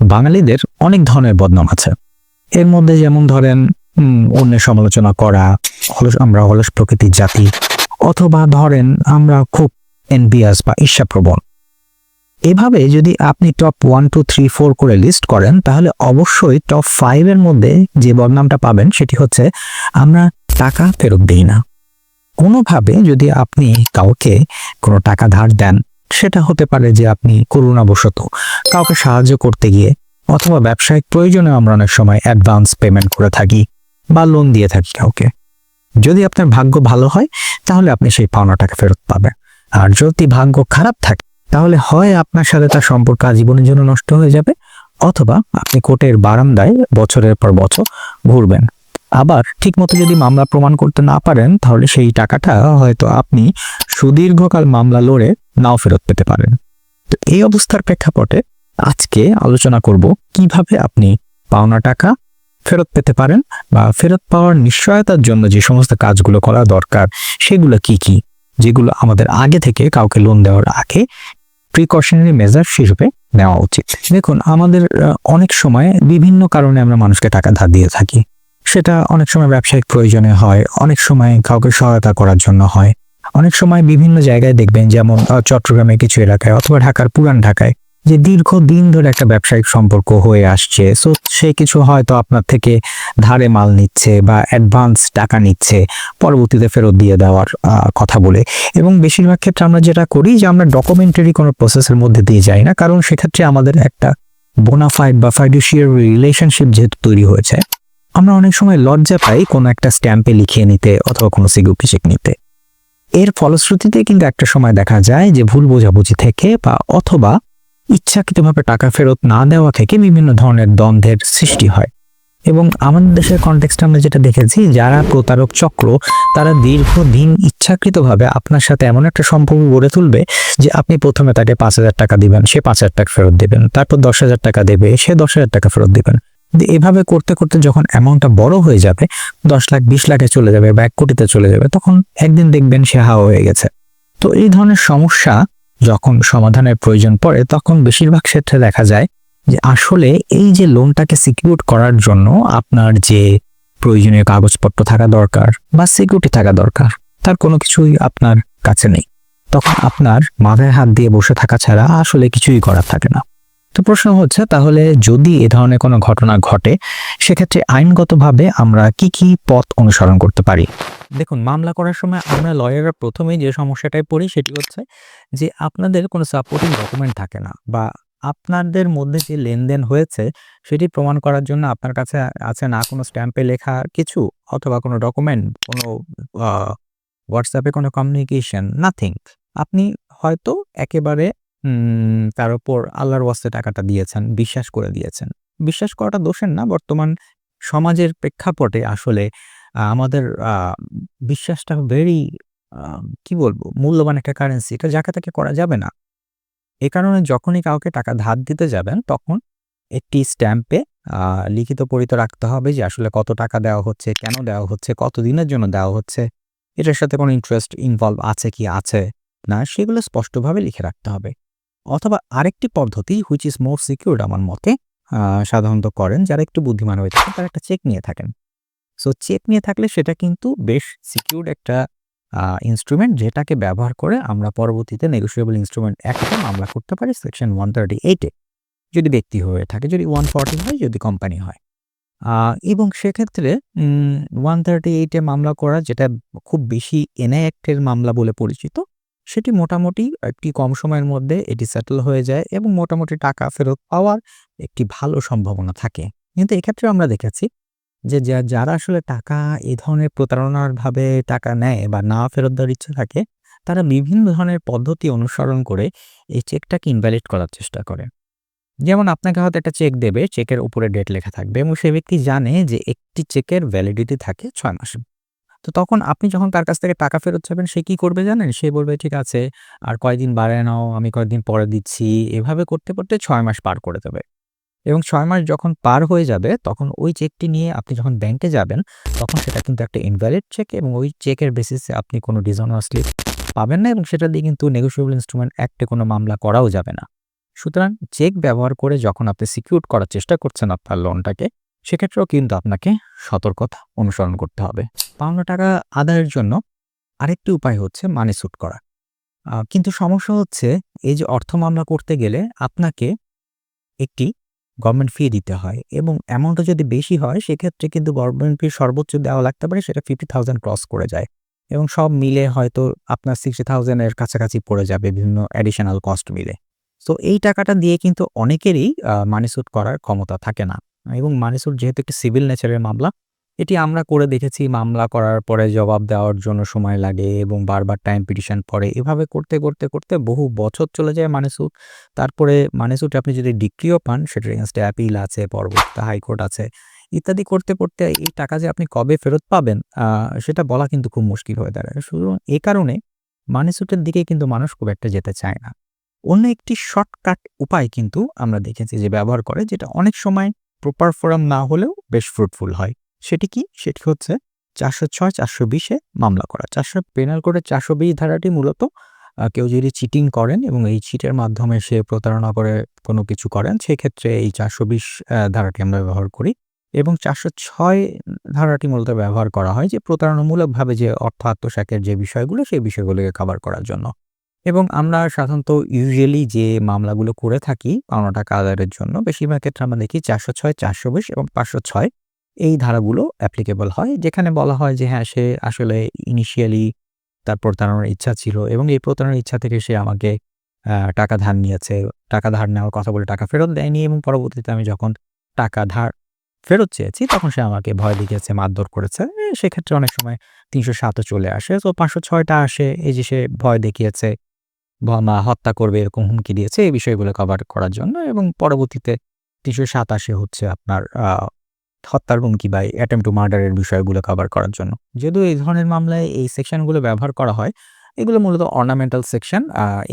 বাঙালিদের অনেক ধরনের বদনাম আছে। এর মধ্যে যেমন ধরেন অন্যের সমালোচনা করা, আমরা অলস প্রকৃতির জাতি, অথবা ধরেন আমরা খুব এনভিয়াস বা ঈর্ষাপ্রবণ। এভাবে যদি আপনি টপ 1 2 3 4 করে লিস্ট করেন, তাহলে অবশ্যই টপ 5 এর মধ্যে যে বদনামটা পাবেন সেটি হচ্ছে আমরা টাকা ফেরত দিই না। কোনোভাবে যদি আপনি কাউকে কোনো টাকা ধার দেন, সেটা হতে পারে যে আপনি করুণাবশত কাউকে সাহায্য করতে গিয়ে, অথবা ব্যবসায়িক প্রয়োজনে আমরা অনেক সময় অ্যাডভান্স পেমেন্ট করে থাকি বা লোন দিয়ে থাকি কাউকে। যদি আপনার ভাগ্য ভালো হয় তাহলে আপনি সেই পাওনা টাকা ফেরত পাবেন, আর যদি ভাগ্য খারাপ থাকে তাহলে হয় আপনার সাথে তার সম্পর্ক আজীবনের জন্য নষ্ট হয়ে যাবে, অথবা আপনি কোর্টের বারান্দায় বছরের পর বছর ঘুরবেন। আবার ঠিকমতো যদি মামলা প্রমাণ করতে না পারেন, তাহলে সেই টাকাটা হয়তো আপনি সুদীর্ঘকাল মামলা লড়ে নাও ফেরত পেতে পারেন। তো এই অবস্থার প্রেক্ষাপটে আজকে আলোচনা করব কিভাবে আপনি পাওনা টাকা ফেরত পেতে পারেন, বা ফেরত পাওয়ার নিশ্চয়তার জন্য যে সমস্ত কাজগুলো করা দরকার সেগুলো কি কি, যেগুলো আমাদের আগে থেকে কাউকে লোন দেওয়ার আগে প্রিকশনারি মেজার হিসেবে নেওয়া উচিত। দেখুন, আমাদের অনেক সময় বিভিন্ন কারণে আমরা মানুষকে টাকা ধার দিয়ে থাকি। সেটা অনেক সময় ব্যবসায়িক প্রয়োজনে হয়, অনেক সময় কাউকে সহায়তা করার জন্য হয়, অনেক সময় বিভিন্ন জায়গায় দেখবেন, যেমন চট্টগ্রামের কিছু এলাকায় অথবা ঢাকার পুরান ঢাকায়, যে দীর্ঘদিন ধরে একটা ব্যবসায়িক সম্পর্ক হয়ে আসছে। সো সে কিছু হয়তো আপনার থেকে ধারে মাল নিচ্ছে বা অ্যাডভান্স টাকা নিচ্ছে, পরবর্তীতে ফেরত দিয়ে দেওয়ার কথা বলে। এবং বেশিরভাগ ক্ষেত্রে আমরা যেটা করি যে আমরা ডকুমেন্টারি কোনো প্রসেসের মধ্যে দিয়ে যাই না, কারণ সেক্ষেত্রে আমাদের একটা বোনাফাইড বা ফাইডুশিয়ারি রিলেশনশিপ যেহেতু তৈরি হয়েছে, আমরা অনেক সময় লজ্জা পাই কোনো একটা স্ট্যাম্পে লিখিয়ে নিতে অথবা কোনো সিকিউরিটি চেক নিতে। এর ফলশ্রুতিতে কিন্তু একটা সময় দেখা যায় যে ভুল বোঝাবুঝি থেকে বা অথবা ইচ্ছাকৃতভাবে টাকা ফেরত না দেওয়া থেকে বিভিন্ন ধরনের দ্বন্দ্বের সৃষ্টি হয়। এবং আমাদের দেশের কনটেক্সটে আমরা যেটা দেখেছি, যারা প্রতারক চক্র তারা দীর্ঘদিন ইচ্ছাকৃতভাবে আপনার সাথে এমন একটা সম্পর্ক গড়ে তুলবে যে আপনি প্রথমে তাকে 5,000 টাকা দিবেন, সে 5,000 টাকা ফেরত দেবেন, তারপর 10,000 টাকা দেবে, সে 10,000 টাকা ফেরত দেবেন। এভাবে করতে করতে যখন অ্যামাউন্টটা বড় হয়ে যাবে, 10 লাখ 20 লাখে চলে যাবে বা 1 কোটিতে চলে যাবে, তখন একদিন দেখবেন সে হাওয়া হয়ে গেছে। তো এই ধরনের সমস্যা যখন সমাধানের প্রয়োজন পড়ে, তখন বেশিরভাগ ক্ষেত্রে দেখা যায় যে আসলে এই যে লোনটাকে সিকিউর করার জন্য আপনার যে প্রয়োজনীয় কাগজপত্র থাকা দরকার বা সিকিউরিটি থাকা দরকার, তার কোনো কিছুই আপনার কাছে নেই। তখন আপনার মাথায় হাত দিয়ে বসে থাকা ছাড়া আসলে কিছুই করার থাকে না। তো প্রশ্ন হচ্ছে, তাহলে যদি এ ধরনের কোনো ঘটনা ঘটে, সেক্ষেত্রে আইনগতভাবে আমরা কি কি পথ অনুসরণ করতে পারি? দেখুন, মামলা করার সময় আমরা লয়াররা প্রথমেই যে সমস্যাটায় পড়ি সেটি হচ্ছে যে আপনাদের কোনো সাপোর্টিং ডকুমেন্ট থাকে না, বা আপনাদের মধ্যে যে লেনদেন হয়েছে সেটি প্রমাণ করার জন্য আপনার কাছে আছে না কোনো স্ট্যাম্পে লেখা কিছু, অথবা কোনো ডকুমেন্ট, কোনো হোয়াটসঅ্যাপে কোনো কমিউনিকেশন, নাথিং। আপনি হয়তো একেবারে তার উপর আল্লাহর ওয়াস্তে টাকাটা দিয়েছেন, বিশ্বাস করে দিয়েছেন। বিশ্বাস করাটা দোষের না, বর্তমান সমাজের প্রেক্ষাপটে আসলে আমাদের বিশ্বাসটা ভেরি কি বলবো, মূল্যবান একটা কারেন্সি, এটা যাকে তাকে করা যাবে না। এ কারণে যখনই কাউকে টাকা ধার দিতে যাবেন, তখন একটি স্ট্যাম্পে লিখিত পড়িত রাখতে হবে যে আসলে কত টাকা দেওয়া হচ্ছে, কেন দেওয়া হচ্ছে, কতদিনের জন্য দেওয়া হচ্ছে, এটার সাথে কোনো ইন্টারেস্ট ইনভলভ আছে কি আছে না, সেগুলো স্পষ্টভাবে লিখে রাখতে হবে। অথবা আরেকটি পদ্ধতি, হুইচ ইজ মোর সিকিউরড আমার মতে, সাধারণত করেন যারা একটু বুদ্ধিমান হয়ে থাকেন, তারা একটা চেক নিয়ে থাকেন। সো চেক নিয়ে থাকলে সেটা কিন্তু বেশ সিকিউরড একটা ইনস্ট্রুমেন্ট, যেটাকে ব্যবহার করে আমরা পরবর্তীতে নেগোশিয়েবল ইনস্ট্রুমেন্ট অ্যাক্টে মামলা করতে পারি সেকশন 138 এ, যদি ব্যক্তি হয়ে থাকে, যদি 140 হয় যদি কোম্পানি হয়। এবং সেক্ষেত্রে 138 এ মামলা করা, যেটা খুব বেশি এনআই অ্যাক্টের মামলা বলে পরিচিত, সেটি মোটামুটি একটি কম সময়ের মধ্যে এটি সেটেল হয়ে যায় এবং মোটামুটি টাকা ফেরত পাওয়ার একটি ভালো সম্ভাবনা থাকে। কিন্তু এক্ষেত্রে আমরা দেখেছি যে যারা আসলে টাকা এই ধরনের প্রতারণার ভাবে টাকা নেয় বা না ফেরত দেওয়ার ইচ্ছা থাকে, তারা বিভিন্ন ধরনের পদ্ধতি অনুসরণ করে এই চেকটাকে ইনভ্যালিড করার চেষ্টা করে। যেমন আপনাকে হয়তো একটা চেক দেবে, চেকের উপরে ডেট লেখা থাকবে এবং সে ব্যক্তি জানে যে একটি চেকের ভ্যালিডিটি থাকে 6 মাস। তো তখন আপনি যখন তার কাছ থেকে টাকা ফেরত চাবেন, সে কি করবে জানেন? সে বলবে, ঠিক আছে, আর কয়দিন বাড়ায় নাও, আমি কয়েকদিন পরে দিচ্ছি। এভাবে করতে করতে 6 মাস পার করে দেবে। এবং 6 মাস যখন পার হয়ে যাবে, তখন ওই চেকটি নিয়ে আপনি যখন ব্যাংকে যাবেন, তখন সেটা কিন্তু একটা ইনভ্যালিড চেক এবং ওই চেকের বেসিসে আপনি কোনো ডিসঅনার স্লিপ পাবেন না, এবং সেটা দিয়ে কিন্তু নেগোশিয়েবল ইনস্ট্রুমেন্ট অ্যাক্টে কোনো মামলা করাও যাবে না। সুতরাং চেক ব্যবহার করে যখন আপনি সিকিউর করার চেষ্টা করছেন আপনার লোনটাকে, সেক্ষেত্রেও কিন্তু আপনাকে সতর্কতা অনুসরণ করতে হবে। পাওনা টাকা আদায়ের জন্য আরেকটি উপায় হচ্ছে মানি স্যুট করা। কিন্তু সমস্যা হচ্ছে এই যে অর্থ মামলা করতে গেলে আপনাকে একটি গভর্নমেন্ট ফি দিতে হয় এবং অ্যামাউন্টটা যদি বেশি হয় সেক্ষেত্রে কিন্তু গভর্নমেন্ট ফি সর্বোচ্চ দেওয়া লাগতে পারে সেটা 50,000 ক্রস করে যায় এবং সব মিলে হয়তো আপনার 60,000 এর কাছাকাছি পড়ে যাবে বিভিন্ন অ্যাডিশনাল কস্ট মিলে। সো এই টাকাটা দিয়ে কিন্তু অনেকেরই মানি স্যুট করার ক্ষমতা থাকে না এবং মানি স্যুট যেহেতু একটি সিভিল নেচারের মামলা, এটি আমরা করে দেখেছি। মামলা করার পরে জবাব দেওয়ার জন্য সময় লাগে এবং বারবার টাইম পিটিশন পড়ে। এভাবে করতে বহু বছর চলে যায় মানি স্যুট। তারপরে মানি স্যুটে আপনি যদি ডিক্রিও পান সেটার এগেইনস্টে অ্যাপিল আছে, পরবর্তীতে হাইকোর্ট আছে। ইত্যাদি করতে এই টাকা যে আপনি কবে ফেরত পাবেন সেটা বলা কিন্তু খুব মুশকিল হয়ে দাঁড়ায়। শুধু এ কারণে মানি স্যুটের দিকে কিন্তু মানুষ খুব একটা যেতে চায় না। অন্য একটি শর্টকাট উপায় কিন্তু আমরা দেখেছি যে ব্যবহার করে, যেটা অনেক সময় প্রপার ফোরাম না হলেও বেশ ফ্রুটফুল হয়। সেটি কি? সেটি হচ্ছে ৪০৬, ৪২০ এ মামলা করা। পেনাল কোডের ৪২০ ধারাটি মূলত কেউ যদি চিটিং করেন এবং এই চিটের মাধ্যমে সে প্রতারণা করে কোনো কিছু করেন, সেক্ষেত্রে এই ৪২০ ধারাটি আমরা ব্যবহার করি এবং ৪০৬ ধারাটি মূলত ব্যবহার করা হয় যে প্রতারণামূলকভাবে যে অর্থ আত্মসাতের যে বিষয়গুলো, সেই বিষয়গুলোকে কভার করার জন্য। এবং আমরা সাধারণত ইউজুয়ালি যে মামলাগুলো করে থাকি পাওনা টাকা আদায়ের জন্য, বেশিরভাগ ক্ষেত্রে আমরা দেখি ৪০৬, ৪২০ এবং ৫০৬ এই ধারাগুলো অ্যাপ্লিকেবল হয়। যেখানে বলা হয় যে হ্যাঁ, সে আসলে ইনিশিয়ালি তার প্রতারণার ইচ্ছা ছিল এবং এই প্রতারণার ইচ্ছা থেকে সে আমাকে টাকা ধার নিয়েছে। টাকা ধার নেওয়ার কথা বলে টাকা ফেরত দেয়নি এবং পরবর্তীতে আমি যখন টাকা ধার ফেরত চেয়েছি তখন সে আমাকে ভয় দেখিয়েছে, মারধর করেছে। সেক্ষেত্রে অনেক সময় ৩০৭ ও চলে আসে। তো ৫০৬ টা আসে এই যে সে ভয় দেখিয়েছে, হত্যা করবে এরকম হুমকি দিয়েছে, এই বিষয়গুলো কভার করার জন্য এবং পরবর্তীতে ৩৮৭ হচ্ছে আপনার হত্যার হুমকি বা অ্যাটেম্প্ট টু মার্ডার এর বিষয়গুলো কভার করার জন্য। যেহেতু এই ধরনের মামলায় এই সেকশনগুলো ব্যবহার করা হয়, এগুলো মূলত অর্নামেন্টাল সেকশন।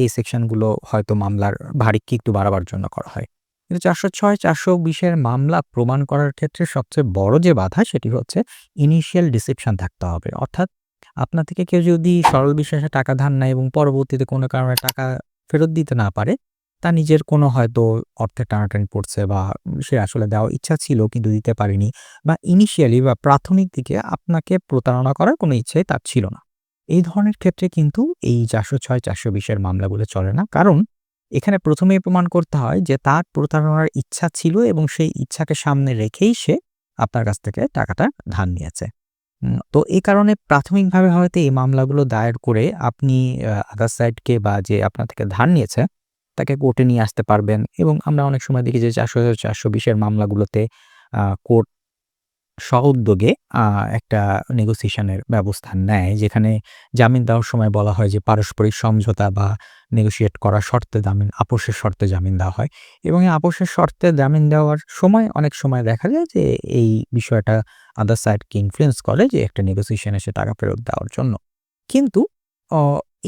এই সেকশনগুলো হয়তো মামলার ভারিক্কি একটু বাড়াবার জন্য করা হয়। কিন্তু ৪০৬, ৪২০ এর মামলা প্রমাণ করার ক্ষেত্রে সবচেয়ে বড় যে বাধা সেটি হচ্ছে ইনিশিয়াল ডিসেপশন থাকতে হবে। অর্থাৎ আপনার থেকে কেউ যদি সরল বিশ্বাসে টাকা ধার নেয় এবং পরবর্তীতে কোনো কারণে টাকা ফেরত দিতে না পারে, তার নিজের কোনো হয়তো অর্থের টানাটানি পড়ছে বা সে আসলে দেওয়ার ইচ্ছা ছিল কিন্তু দিতে পারেনি, বা ইনিশিয়ালি বা প্রাথমিক দিকে আপনাকে প্রতারণা করার কোনো ইচ্ছাই তার ছিল না। এই ধরনের ক্ষেত্রে কিন্তু এই ৪০৬, ৪২০ এর মামলাগুলো চলে না। কারণ এখানে প্রথমেই প্রমাণ করতে হয় যে তার প্রতারণার ইচ্ছা ছিল এবং সেই ইচ্ছাকে সামনে রেখেই সে আপনার কাছ থেকে টাকাটা ধার নিয়েছে। তো এই কারণে প্রাথমিকভাবে হয়তো এই মামলাগুলো দায়ের করে আপনি আদার সাইডকে বা যে আপনার থেকে ধার নিয়েছে তাকে কোর্টে নিয়ে আসতে পারবেন এবং আমরা অনেক সময় দেখি যে ৪০০, ৪২০ এর মামলাগুলোতে কোর্ট সউদ্যোগে একটা নেগোসিয়েশনের ব্যবস্থা নেয়, যেখানে জামিন দেওয়ার সময় বলা হয় যে পারস্পরিক সমঝোতা বা নেগোশিয়েট করা শর্তে জামিন, আপোসের শর্তে জামিন দেওয়া হয় এবং এই আপোসের শর্তে জামিন দেওয়ার সময় অনেক সময় দেখা যায় যে এই বিষয়টা আদার সাইডকে ইনফ্লুয়েন্স করে যে একটা নেগোসিয়েশনে সে টাকা ফেরত দেওয়ার জন্য। কিন্তু অ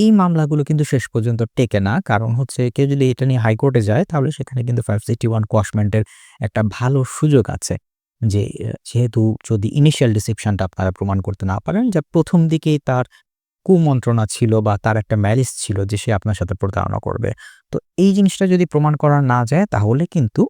এই মামলাগুলো কিন্তু শেষ পর্যন্ত টেকে না। কারণ হচ্ছে কেউ যদি এটা নিয়ে হাইকোর্টে যায় তাহলে সেখানে কিন্তু 561 কোয়াশমেন্টের একটা ভালো সুযোগ আছে। যে যেহেতু যদি ইনিশিয়াল ডিসেপশনটা আপনারা প্রমাণ করতে না পারেন, যে প্রথম দিকেই তার কুমন্ত্রণা ছিল বা তার একটা ম্যালিস ছিল যে সে আপনার সাথে প্রতারণা করবে। তো এই জিনিসটা যদি প্রমাণ করা না যায় তাহলে কিন্তু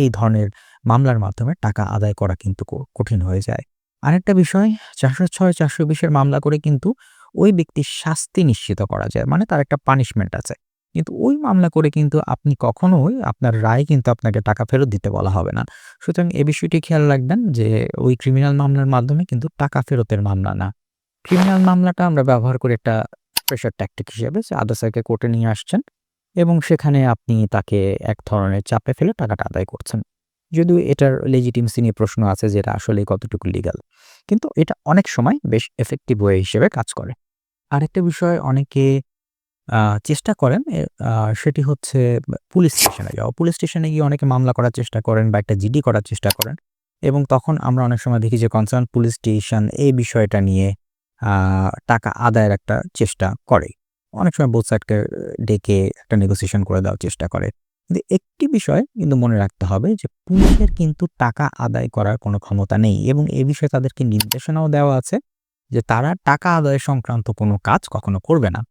এই ধরনের মামলার মাধ্যমে টাকা আদায় করা কিন্তু কঠিন হয়ে যায়। আরেকটা বিষয়, ৪০৬, ৪২০ এর মামলা করে কিন্তু ওই ব্যক্তির শাস্তি নিশ্চিত করা যায়। মানে তার একটা পানিশমেন্ট আছে। কিন্তু ওই মামলা করে কিন্তু আপনি কখনোই আপনার রায় কিন্তু আপনাকে টাকা ফেরত দিতে বলা হবে না। সুতরাং এ বিষয়টি খেয়াল রাখবেন যে ওই ক্রিমিনাল মামলার মাধ্যমে কিন্তু টাকা ফেরতের মামলা না। ক্রিমিনাল মামলাটা আমরা ব্যবহার করি একটা প্রেশার ট্যাকটিক হিসেবে, যে আদালতকে কোর্টে নিয়ে আসছেন এবং সেখানে আপনি তাকে এক ধরনের চাপে ফেলে টাকাটা আদায় করছেন। যদিও এটার লেজিটিমেসি নিয়ে প্রশ্ন আছে যে এটা আসলেই কতটুকু লিগ্যাল। কিন্তু এটা অনেক সময় বেশ এফেক্টিভ ওয়ে হিসেবে কাজ করে। আরেকটা বিষয় অনেকে আ চেষ্টা করেন সেটি হচ্ছে পুলিশ স্টেশনে যাওয়া। পুলিশ স্টেশনে গিয়ে অনেকে মামলা করার চেষ্টা করেন বা একটা জিডি করার চেষ্টা করেন এবং তখন আমরা অনেক সময় দেখি যে কনসার্ন পুলিশ স্টেশন এই বিষয়টা নিয়ে আ টাকা আদায়ের একটা চেষ্টা করে। অনেক সময় বোথ সাইডকে ডেকে একটা নেগোসিয়েশন করে দেওয়ার চেষ্টা করে। কিন্তু একটি বিষয় কিন্তু মনে রাখতে হবে যে পুলিশের কিন্তু টাকা আদায় করার কোনো ক্ষমতা নেই এবং এ বিষয়ে তাদেরকে নির্দেশনাও দেওয়া আছে যে তারা টাকা আদায় সংক্রান্ত কোনো কাজ কখনো করবে না।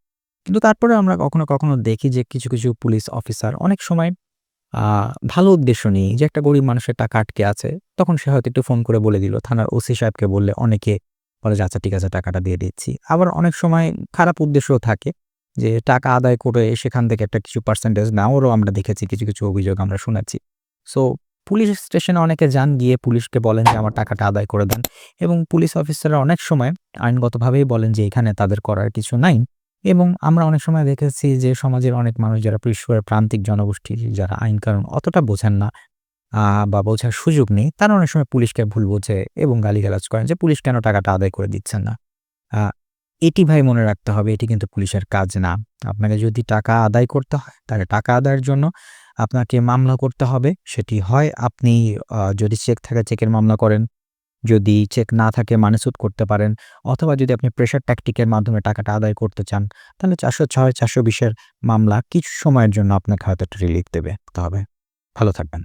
কিন্তু তারপরে আমরা কখনো, কখনো দেখি যে কিছু, কিছু পুলিশ অফিসার অনেক সময় আ ভালো উদ্দেশ্য নিয়ে যে একটা গরিব মানুষের টাকা আটকে আছে, তখন সে হয়তো একটু ফোন করে বলে দিল। থানার ওসি সাহেবকে বললে অনেকে বলে যে, "আচ্ছা ঠিক আছে টাকাটা দিয়ে দিচ্ছি।" আবার অনেক সময় খারাপ উদ্দেশ্যও থাকে যে টাকা আদায় করে সেখান থেকে একটা কিছু পার্সেন্টেজ নেওয়ারও আমরা দেখেছি, কিছু, কিছু অভিযোগ আমরা শুনেছি। সো পুলিশ স্টেশনে অনেকে যান, গিয়ে পুলিশকে বলেন যে, "আমার টাকাটা আদায় করে দেন।" এবং পুলিশ অফিসাররা অনেক সময় আইনগতভাবেই বলেন যে, "এখানে তাদের করার কিছু নাই।" এবং আমরা অনেক সময় দেখেছি যে সমাজের অনেক মানুষ যারা বিশেষ করে প্রান্তিক জনগোষ্ঠী যারা আইন-কানুন অতটা বোঝেন না বা বোঝার সুযোগ নেই, তারা অনেক সময় পুলিশকে ভুল বোঝে এবং গালিগালাজ করেন যে, "পুলিশ কেন টাকাটা আদায় করে দিচ্ছেন না?" আ এটি ভাই মনে রাখতে হবে, এটি কিন্তু পুলিশের কাজ না। আপনাকে যদি টাকা আদায় করতে হয়, তাহলে টাকা আদায়ের জন্য আপনাকে মামলা করতে হবে। সেটি হয় আপনি যদি চেক থাকে চেকের মামলা করেন, যদি চেক না থাকে মানিসুদ করতে পারেন, অথবা যদি আপনি প্রেশার ট্যাকটিকের মাধ্যমে টাকাটা আদায় করতে চান, তাহলে ৪০৬, ৪২০ এর মামলা কিছু সময়ের জন্য আপনাকে হয়তো একটা রিলিফ দেবে। হবে। ভালো থাকবেন।